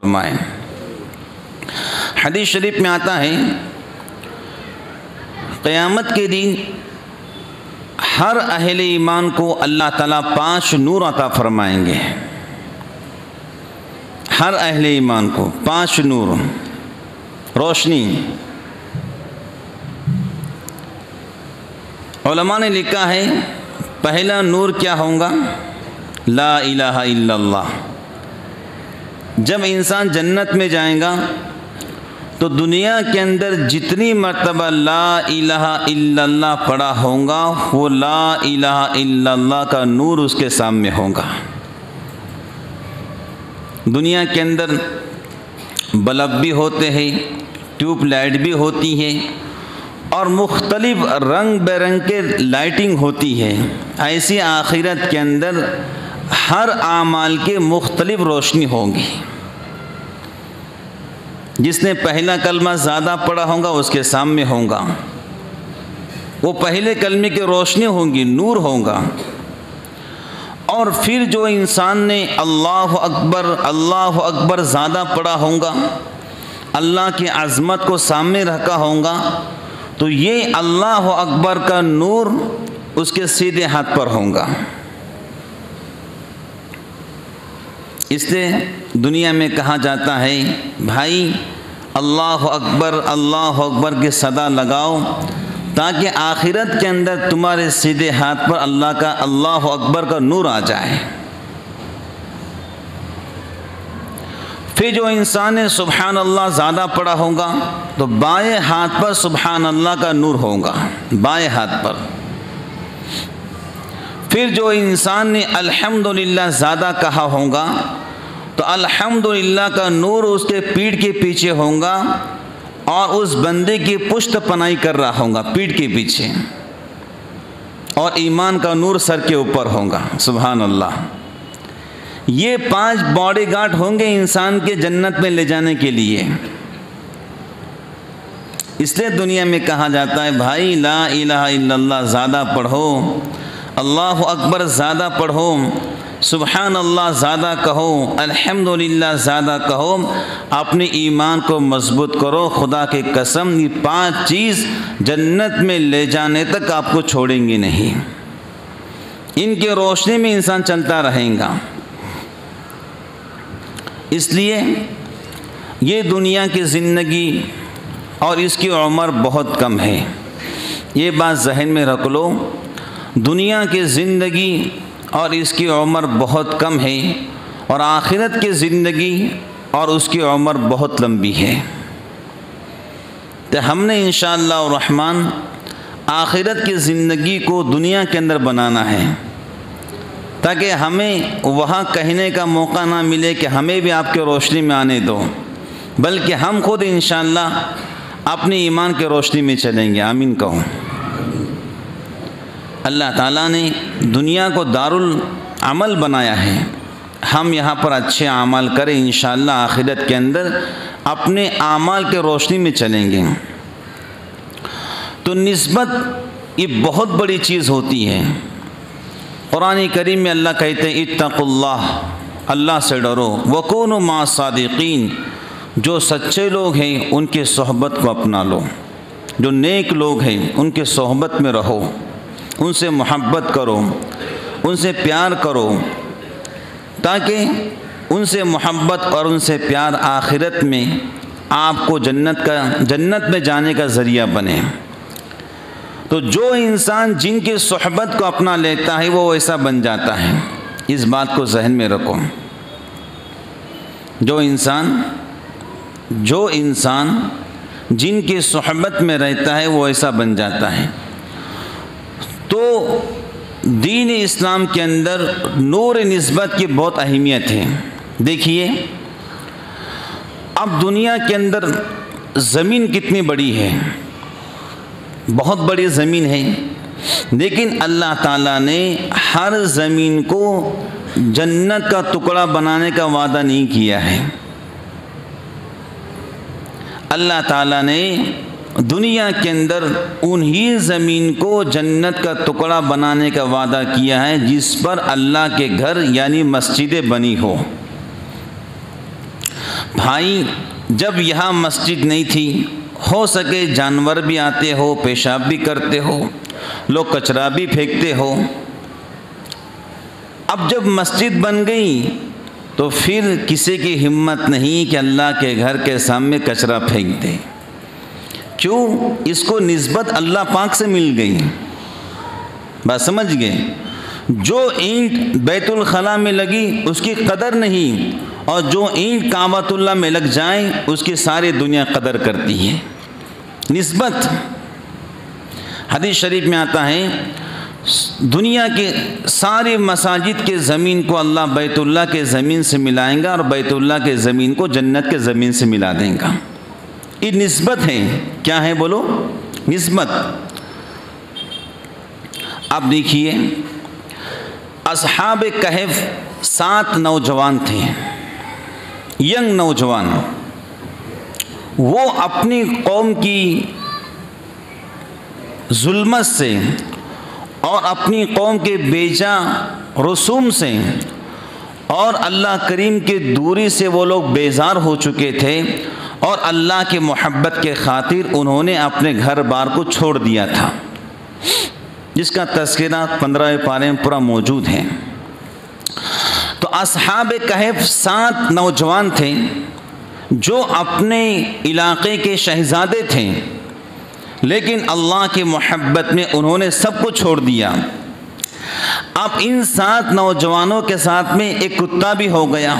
فرمائیں۔ حدیث شریف میں آتا ہے قیامت کے دن ہر اہل ایمان کو اللہ تعالیٰ 5 نور عطا فرمائیں گے۔ ہر اہل ایمان کو 5 نور، روشنی۔ علماء نے لکھا ہے پہلا نور کیا ہوگا؟ لا الہ الا اللہ۔ جب انسان جنت میں جائے گا تو دنیا کے اندر جتنی مرتبہ لا الہ الا اللہ پڑھا ہوگا وہ لا الہ الا اللہ کا نور اس کے سامنے ہوگا۔ دنیا کے اندر بلب بھی ہوتے ہیں، ٹیوب لائٹ بھی ہوتی ہے، اور مختلف رنگ برنگ کے لائٹنگ ہوتی ہے۔ ایسی آخرت کے اندر ہر اعمال کے مختلف روشنی ہوگی۔ جس نے پہلا کلمہ زیادہ پڑھا ہوگا اس کے سامنے ہوگا، وہ پہلے کلمے کی روشنی ہوں گی، نور ہوگا۔ اور پھر جو انسان نے اللہ اکبر زیادہ پڑھا ہوگا، اللہ کی عظمت کو سامنے رکھا ہوگا، تو یہ اللہ اکبر کا نور اس کے سیدھے ہاتھ پر ہوگا۔ اس لیے دنیا میں کہا جاتا ہے بھائی اللہ اکبر کی صدا لگاؤ تاکہ آخرت کے اندر تمہارے سیدھے ہاتھ پر اللہ کا اللہ اکبر کا نور آ جائے۔ پھر جو انسان نے سبحان اللہ زیادہ پڑھا ہوگا تو بائیں ہاتھ پر سبحان اللہ کا نور ہوگا، بائیں ہاتھ پر۔ پھر جو انسان نے الحمدللہ زیادہ کہا ہوگا تو الحمدللہ کا نور اس کے پیٹھ کے پیچھے ہوگا اور اس بندے کی پشت پناہی کر رہا ہوگا پیٹھ کے پیچھے، اور ایمان کا نور سر کے اوپر ہوگا۔ سبحان اللہ۔ یہ 5 باڈی گارڈ ہوں گے انسان کے جنت میں لے جانے کے لیے۔ اس لیے دنیا میں کہا جاتا ہے بھائی لا الہ الا اللہ زیادہ پڑھو، اللہ اکبر زیادہ پڑھو، سبحان اللہ زیادہ کہو، الحمدللہ زیادہ کہو، اپنے ایمان کو مضبوط کرو۔ خدا کی قسم یہ 5 چیز جنت میں لے جانے تک آپ کو چھوڑیں گے نہیں۔ ان کی روشنی میں انسان چلتا رہے گا۔ اس لیے یہ دنیا کی زندگی اور اس کی عمر بہت کم ہے، یہ بات ذہن میں رکھ لو۔ دنیا کی زندگی اور اس کی عمر بہت کم ہے، اور آخرت کی زندگی اور اس کی عمر بہت لمبی ہے۔ تو ہم نے انشاءاللہ الرحمن آخرت کی زندگی کو دنیا کے اندر بنانا ہے، تاکہ ہمیں وہاں کہنے کا موقع نہ ملے کہ ہمیں بھی آپ کے روشنی میں آنے دو، بلکہ ہم خود انشاءاللہ اپنے ایمان کے روشنی میں چلیں گے۔ آمین کہو۔ اللہ تعالیٰ نے دنیا کو دارالعمل بنایا ہے، ہم یہاں پر اچھے اعمال کریں، انشاءاللہ آخرت کے اندر اپنے اعمال کے روشنی میں چلیں گے۔ تو نسبت یہ بہت بڑی چیز ہوتی ہے۔ قرآن کریم میں اللہ کہتے ہیں اتقوا اللہ، اللہ سے ڈرو، وکونوا مع الصادقین، جو سچے لوگ ہیں ان کے صحبت کو اپنا لو، جو نیک لوگ ہیں ان کے صحبت میں رہو، ان سے محبت کرو، ان سے پیار کرو، تاکہ ان سے محبت اور ان سے پیار آخرت میں آپ کو جنت میں جانے کا ذریعہ بنے۔ تو جو انسان جن کی صحبت کو اپنا لیتا ہے وہ ویسا بن جاتا ہے، اس بات کو ذہن میں رکھو۔ جو انسان جن کی صحبت میں رہتا ہے وہ ایسا بن جاتا ہے۔ تو دین اسلام کے اندر نور نسبت کی بہت اہمیت ہے۔ دیکھیے اب دنیا کے اندر زمین کتنی بڑی ہے، بہت بڑی زمین ہے، لیکن اللہ تعالیٰ نے ہر زمین کو جنت کا ٹکڑا بنانے کا وعدہ نہیں کیا ہے۔ اللہ تعالیٰ نے دنیا کے اندر انہی زمین کو جنت کا ٹکڑا بنانے کا وعدہ کیا ہے جس پر اللہ کے گھر یعنی مسجدیں بنی ہو۔ بھائی جب یہاں مسجد نہیں تھی، ہو سکے جانور بھی آتے ہو، پیشاب بھی کرتے ہو، لوگ کچرا بھی پھینکتے ہو۔ اب جب مسجد بن گئی تو پھر کسی کی ہمت نہیں کہ اللہ کے گھر کے سامنے کچرا پھینک دے۔ کیوں؟ اس کو نسبت اللہ پاک سے مل گئی۔ بات سمجھ گئے؟ جو اینٹ بیت الخلاء میں لگی اس کی قدر نہیں، اور جو اینٹ کعبۃ اللہ میں لگ جائیں اس کی ساری دنیا قدر کرتی ہے۔ نسبت۔ حدیث شریف میں آتا ہے دنیا کے ساری مساجد کے زمین کو اللہ بیت اللہ کے زمین سے ملائیں گا، اور بیت اللہ کے زمین کو جنت کے زمین سے ملا دیں گا۔ یہ نسبت ہے۔ کیا ہے بولو؟ نسبت۔ اب دیکھیے اصحاب کہف 7 نوجوان تھے، ینگ نوجوان۔ وہ اپنی قوم کی ظلمت سے اور اپنی قوم کے بیجا رسوم سے اور اللہ کریم کی دوری سے وہ لوگ بیزار ہو چکے تھے، اور اللہ کی محبت کے خاطر انہوں نے اپنے گھر بار کو چھوڑ دیا تھا، جس کا تذکرہ 15ویں پارے میں پورا موجود ہے۔ تو اصحاب کہف 7 نوجوان تھے جو اپنے علاقے کے شہزادے تھے، لیکن اللہ کی محبت میں انہوں نے سب کو چھوڑ دیا۔ اب ان 7 نوجوانوں کے ساتھ میں ایک کتا بھی ہو گیا۔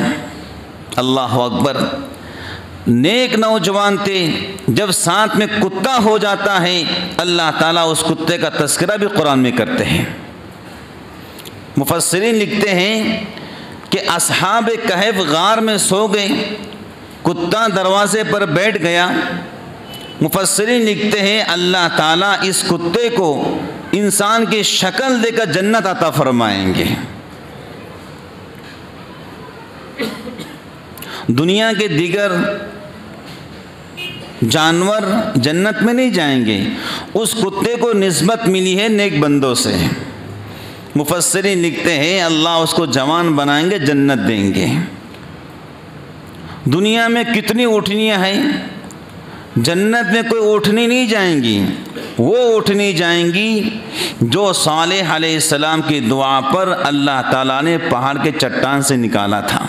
اللہ اکبر! نیک نوجوان تھے، جب ساتھ میں کتا ہو جاتا ہے اللہ تعالیٰ اس کتے کا تذکرہ بھی قرآن میں کرتے ہیں۔ مفسرین لکھتے ہیں کہ اصحاب کہف غار میں سو گئے، کتا دروازے پر بیٹھ گیا۔ مفسرین لکھتے ہیں اللہ تعالیٰ اس کتے کو انسان کی شکل دے کر جنت عطا فرمائیں گے۔ دنیا کے دیگر جانور جنت میں نہیں جائیں گے، اس کتے کو نسبت ملی ہے نیک بندوں سے۔ مفسرین لکھتے ہیں اللہ اس کو جوان بنائیں گے، جنت دیں گے۔ دنیا میں کتنی اونٹنیاں ہیں، جنت میں کوئی اونٹنی نہیں جائیں گی، وہ اونٹنی جائیں گی جو صالح علیہ السلام کی دعا پر اللہ تعالیٰ نے پہاڑ کے چٹان سے نکالا تھا۔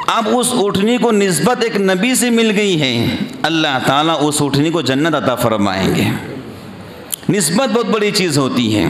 اب اس اونٹنی کو نسبت ایک نبی سے مل گئی ہے، اللہ تعالیٰ اس اونٹنی کو جنت عطا فرمائیں گے۔ نسبت بہت بڑی چیز ہوتی ہے۔